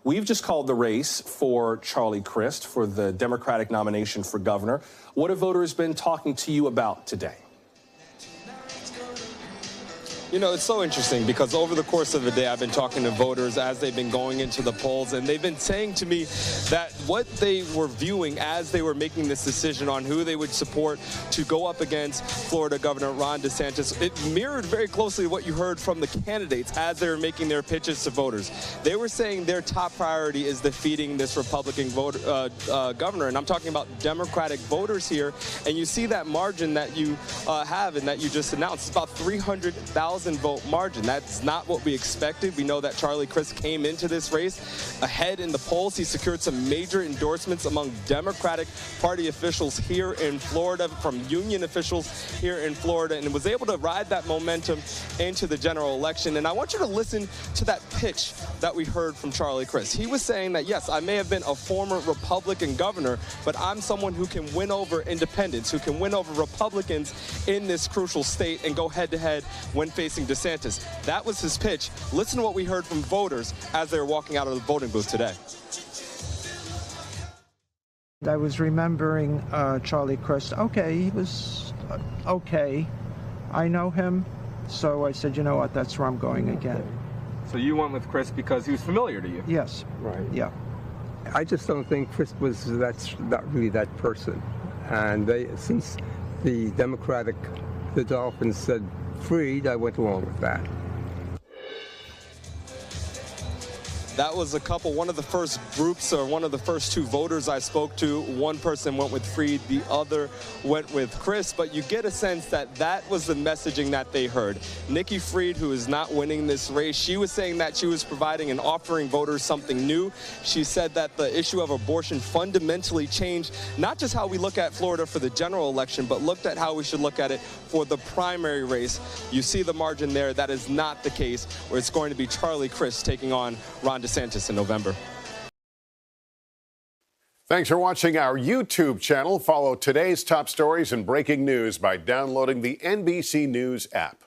We've just called the race for Charlie Crist for the Democratic nomination for governor. What have voters been talking to you about today? You know, it's so interesting because over the course of the day, I've been talking to voters as they've been going into the polls, and they've been saying to me that what they were viewing as they were making this decision on who they would support to go up against Florida Governor Ron DeSantis, it mirrored very closely what you heard from the candidates as they were making their pitches to voters. They were saying their top priority is defeating this Republican governor, and I'm talking about Democratic voters here, and you see that margin that you have and that you just announced. It's about 300,000 vote margin. That's not what we expected. We know that Charlie Crist came into this race ahead in the polls. He secured some major endorsements among Democratic Party officials here in Florida, from union officials here in Florida, and was able to ride that momentum into the general election. And I want you to listen to that pitch that we heard from Charlie Crist. He was saying that, yes, I may have been a former Republican governor, but I'm someone who can win over independents, who can win over Republicans in this crucial state and go head-to-head when facing DeSantis. That was his pitch. Listen to what we heard from voters as they were walking out of the voting booth today. I was remembering Charlie Crist. Okay, he was okay. I know him, so I said, you know what, that's where I'm going again. So you went with Crist because he was familiar to you? Yes. Right. Yeah. I just don't think Crist was not really that person. And since the Dolphins said freed, I went along with that. That was one of the first groups, or one of the first two voters I spoke to. One person went with Freed, the other went with Crist, but you get a sense that that was the messaging that they heard. Nikki Freed, who is not winning this race, she was saying that she was providing and offering voters something new. She said that the issue of abortion fundamentally changed not just how we look at Florida for the general election, but looked at how we should look at it for the primary race. You see the margin there. That is not the case, where it's going to be Charlie Crist taking on Ron DeSantis in November. Thanks for watching our YouTube channel. Follow today's top stories and breaking news by downloading the NBC News app.